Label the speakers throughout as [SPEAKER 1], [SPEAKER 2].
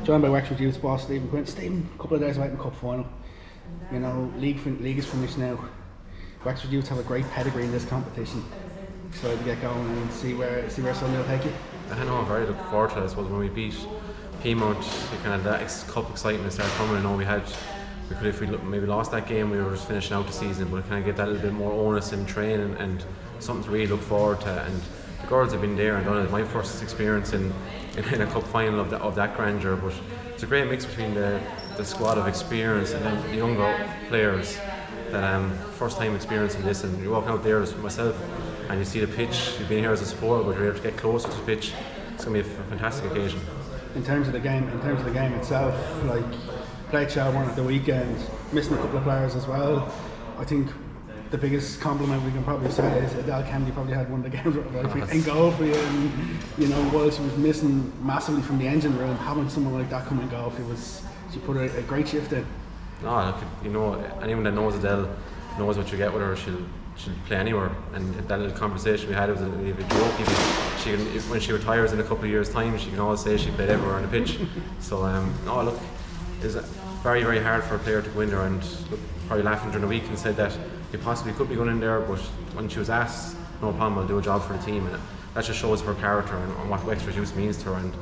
[SPEAKER 1] joined by Wexford Youths boss Stephen Quinn. Stephen, a couple of days away from the cup final. You know, league is finished now. Wexford Youths have a great pedigree in this competition. Excited to get going and see where Sunday will take you.
[SPEAKER 2] I know, I'm very looking forward to it. I suppose when we beat Piedmont, kind of that cup excitement started coming. I know we could, if we maybe lost that game, we were just finishing out the season, but kind of get that little bit more onus in training and something to really look forward to. And the girls have been there and done it. My first experience in a cup final of that grandeur, but it's a great mix between the squad of experience and then the younger players that first time experiencing this. And you walk out there as myself and you see the pitch. You've been here as a supporter, but you're able to get closer to the pitch. It's going to be a fantastic occasion.
[SPEAKER 1] In terms of the game itself, like played shot one at the weekend, missing a couple of players as well. I think the biggest compliment we can probably say is Adele Kennedy probably had one of the games in goal for you. And you know, while she was missing massively from the engine room, having someone like that come in goal for you she put a great shift in.
[SPEAKER 2] No, you know, anyone that knows Adele knows what you get with her. She'll play anywhere, and that little conversation we had was a joke. When she retires in a couple of years' time, she can always say she played everywhere on the pitch. So no, look, it's very, very hard for a player to go in there, and look, probably laughing during the week and said that he possibly could be going in there, but when she was asked, no problem, I'll do a job for the team, and that just shows her character and what Wexford Youths means to her. And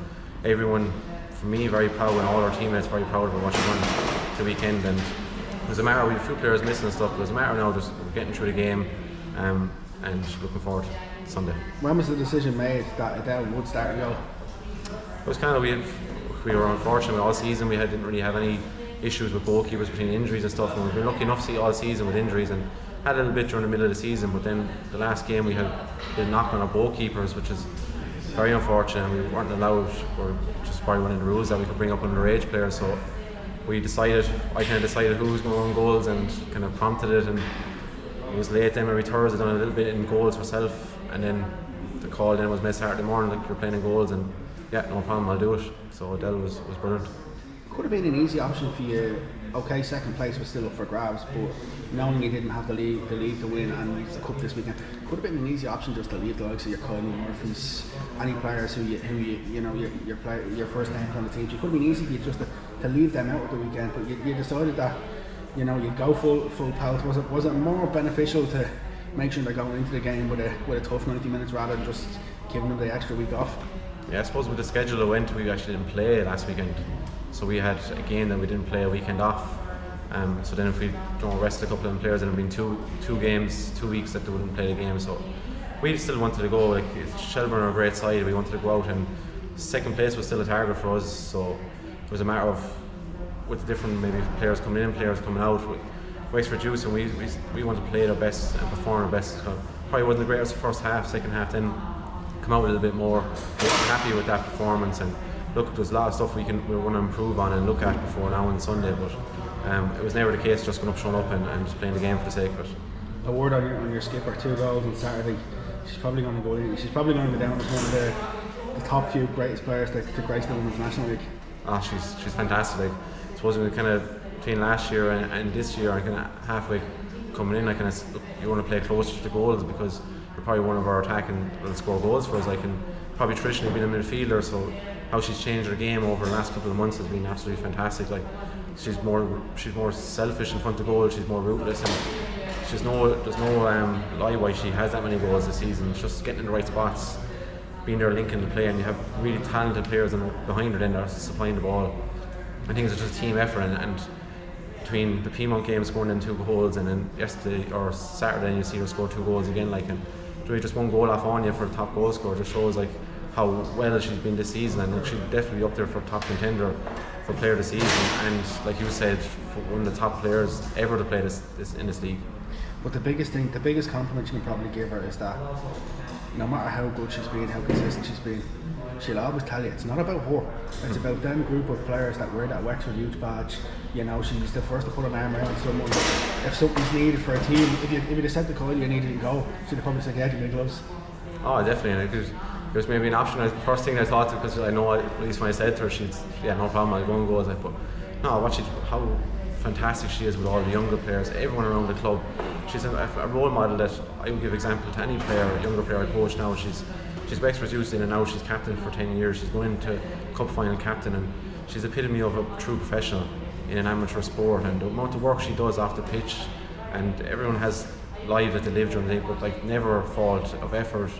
[SPEAKER 2] everyone, for me, very proud, and all our teammates very proud of what she done the weekend. And it was a matter, we had a few players missing and stuff, but it was a matter now just getting through the game and looking forward to Sunday.
[SPEAKER 1] When was the decision made that Adele would start and go?
[SPEAKER 2] It was kind of, we were unfortunate all season. We didn't really have any issues with goalkeepers between injuries and stuff, and we've been lucky enough to see all season with injuries, and had a little bit during the middle of the season, but then the last game we had been knocked on our goalkeepers, which is very unfortunate, and we weren't allowed, or just probably one of the rules that we could bring up underage players. So I kind of decided who was going to run goals and kind of prompted it, and it was late then every Thursday, done a little bit in goals herself, and then the call then was made Saturday morning, like, you're playing in goals, and yeah, no problem, I'll do it. So Adele was brilliant.
[SPEAKER 1] Could have been an easy option for you. Okay, second place was still up for grabs, but knowing you didn't have the league to win and the cup this weekend, could have been an easy option just to leave the likes of your Kylie Murphys, any players who you know your first names on the team. It could have been easy for you just to leave them out at the weekend, but you decided that, you know, you'd go full pelt. Was it more beneficial to make sure they're going into the game with a tough 90 minutes rather than just giving them the extra week off?
[SPEAKER 2] Yeah, I suppose with the schedule it went, we actually didn't play last weekend. So we had a game that we didn't play a weekend off. So then if we rest a couple of players, then it would have been two games, 2 weeks that they wouldn't play the game. So we still wanted to go. Like, Shelburne are a great side. We wanted to go out, and second place was still a target for us. So it was a matter of, with different maybe players coming in, players coming out, with Wexford Youths, and we wanted to play our best and perform our best. So probably wasn't the greatest first half. Second half then come out a little bit more. We're happy with that performance, and look, there's a lot of stuff we want to improve on and look at before now on Sunday, but it was never the case just going up, showing up and just playing the game for the sake of it.
[SPEAKER 1] A word on your skipper, 2 goals on Saturday. She's probably going to go in. She's probably going to go down as one of the top few greatest players to grace the Women's National League.
[SPEAKER 2] Oh, she's fantastic. Like, I suppose we kind of between last year and this year, kind of halfway coming in, you want to play closer to the goals because you're probably one of our attacking will score goals for us. Like, and probably traditionally been a midfielder, so how she's changed her game over the last couple of months has been absolutely fantastic. Like, she's more selfish in front of goal. She's more ruthless, and there's no lie why she has that many goals this season. It's just getting in the right spots, being there, linking the play, and you have really talented players behind her then that are supplying the ball. I think it's just a team effort, and between the Piedmont game scoring in 2 goals, and then yesterday or Saturday you see her score 2 goals again, like, and doing just 1 goal off Anya for the top goal scorer just shows like how well she's been this season, and she'll definitely be up there for top contender for player of the season, and like you said, for one of the top players ever to play this in this league.
[SPEAKER 1] But the biggest compliment you can probably give her is that no matter how good she's been, how consistent she's been, she'll always tell you it's not about her. It's about them group of players that wear that Wexford Youth badge. You know, she's the first to put an arm around someone. If something's needed for a team, if you'd have said to Kyle you needed to go, she'd have probably said, yeah, give me gloves.
[SPEAKER 2] Oh, definitely. Because it was maybe an option. The first thing I thought, because I know at least when I said to her, she'd, yeah, no problem, I'll go and go. But no, how fantastic she is with all the younger players, everyone around the club. She's a role model that I would give example to any player, younger player I coach now. She's Wexford Youths in and now she's captain for 10 years. She's going to cup final captain, and she's the epitome of a true professional in an amateur sport, and the amount of work she does off the pitch, and everyone has lives that they live during the day, but like never fault of effort,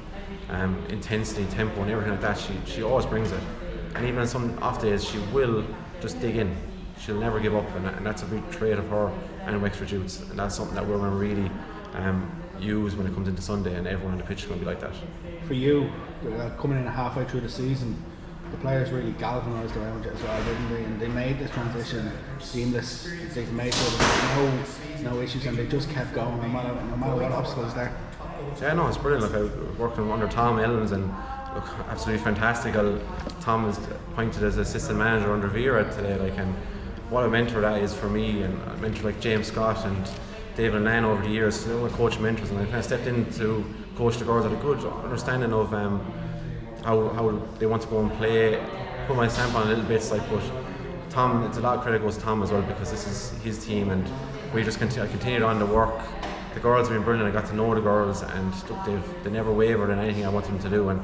[SPEAKER 2] intensity, tempo and everything like that. She always brings it, and even on some off days she will just dig in. She'll never give up, and that's a big trait of her and Wexford Youths, and that's something that we're going to really use when it comes into Sunday, and everyone on the pitch is going to be like that.
[SPEAKER 1] For you, coming in halfway through the season, the players really galvanised around you as well, didn't they? And they made this transition seamless. They made sure there was no issues, and they just kept going no matter what obstacles there.
[SPEAKER 2] Yeah, no, it's brilliant. Look, I was working under Tom Ellens, and look, absolutely fantastic. Tom is appointed as assistant manager under Vera today, like, and what a mentor that is for me, and a mentor like James Scott and David and Nan over the years, you know, my coach mentors, and I kind of stepped in to coach the girls at a good understanding of how they want to go and play, put my stamp on a little bit, like, but Tom, it's a lot of credit goes to Tom as well, because this is his team, and we just continued on to work. The girls have been brilliant. I got to know the girls, and look, they never wavered in anything I wanted them to do, and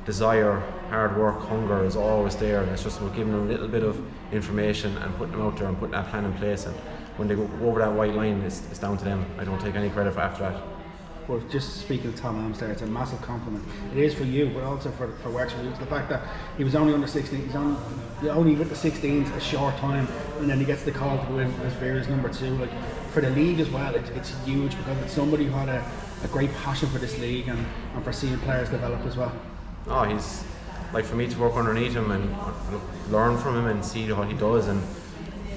[SPEAKER 2] desire, hard work, hunger is always there, and it's just about giving them a little bit of information and putting them out there and putting that plan in place, and when they go over that white line, it's down to them. I don't take any credit for after that.
[SPEAKER 1] Well, just speaking of Tom Elms there, it's a massive compliment. It is for you, but also for Wexford Youths. The fact that he was only under 16, he's only with the 16s a short time, and then he gets the call to go in as Vera's number 2. Like, for the league as well, it's huge, because it's somebody who had a great passion for this league and for seeing players develop as well.
[SPEAKER 2] Oh, he's like, for me to work underneath him and learn from him and see what he does and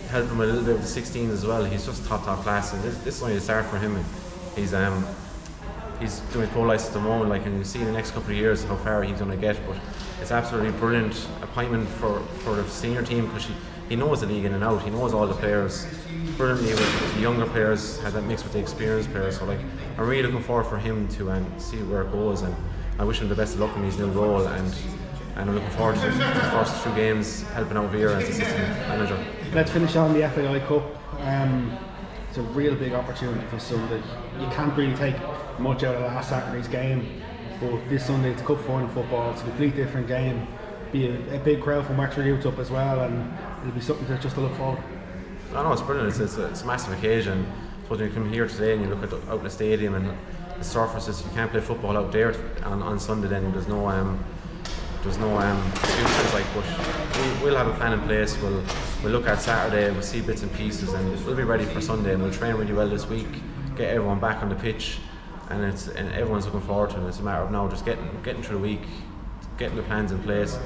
[SPEAKER 2] help him a little bit with the 16s as well. He's just top class, and this is only the start for him. He's doing his pro license at the moment, like, and you'll see in the next couple of years how far he's going to get. But it's absolutely brilliant appointment for the senior team, because he knows the league in and out. He knows all the players brilliantly with the younger players, has that mix with the experienced players. So, like, I'm really looking forward for him to see where it goes, and I wish him the best of luck in his new role, and I'm looking forward to his first 2 games helping out Vera as assistant manager.
[SPEAKER 1] Let's finish on the FAI Cup. It's a real big opportunity for Sunday. You can't really take much out of last Saturday's game, but this Sunday it's cup final football. It's a completely different game. Be a big crowd from Wexford Youths up as well, and it'll be something to look forward to.
[SPEAKER 2] I know, it's brilliant. It's a massive occasion. I suppose when you come here today and you look out in the stadium and the surfaces, you can't play football out there on Sunday. Then there's no excuses, like, but we'll have a plan in place. We'll look at Saturday, we'll see bits and pieces, and we'll be ready for Sunday, and we'll train really well this week, get everyone back on the pitch, and everyone's looking forward to it. It's a matter of now just getting through the week, getting the plans in place,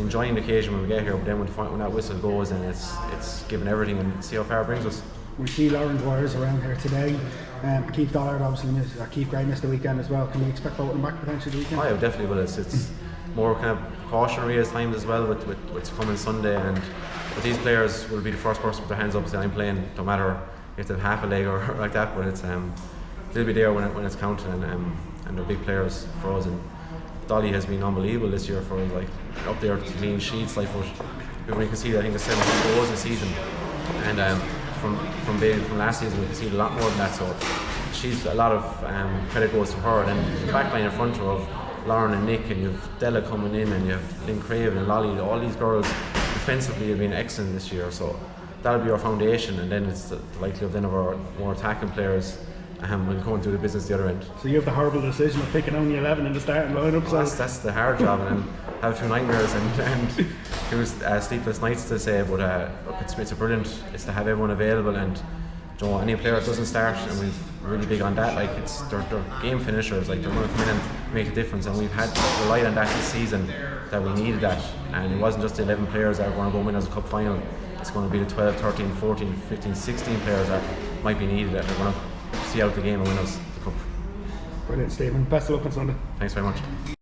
[SPEAKER 2] enjoying the occasion when we get here, but then when that whistle goes, and it's giving everything, and see how far it brings us.
[SPEAKER 1] We see Lauren Dwyer's around here today. Keith Dollard obviously Keith Gray missed the weekend as well. Can we expect both of them back potentially the weekend?
[SPEAKER 2] Oh, yeah, definitely will. It's more kind of precautionary at times as well with what's coming Sunday, but these players will be the first person to put their hands up and say, I'm playing, no matter if they have half a leg or like that, but they'll be there when it's counting, and they're big players for us. And Dolly has been unbelievable this year for us, like, up there to clean sheets, like, but when you can see, I think there's 17 goals this season, and from last season we can see a lot more than that, so she's a lot of credit goes to her. And then the back line in front of Lauren and Nick, and you have Della coming in, and you have Lynn Craven and Lolly. All these girls defensively have been excellent this year, so that'll be our foundation, and then it's the likelihood then of our more attacking players will go and do the business the other end.
[SPEAKER 1] So you have the horrible decision of picking only 11 in the starting lineup.
[SPEAKER 2] Well, that's the hard job, and have a few nightmares and it was sleepless nights to say, but it's a brilliant. It's to have everyone available, and you know, any player that doesn't start, and we've really big on that. Like, they're game finishers. Like, they're going to come in and make a difference, and we've had relied on that this season, that we needed that, and it wasn't just the 11 players that are going to go win as a cup final. It's going to be the 12, 13, 14, 15, 16 players that might be needed, that are going to see out the game and win us the cup.
[SPEAKER 1] Brilliant, Stephen. Best of luck on Sunday.
[SPEAKER 2] Thanks very much.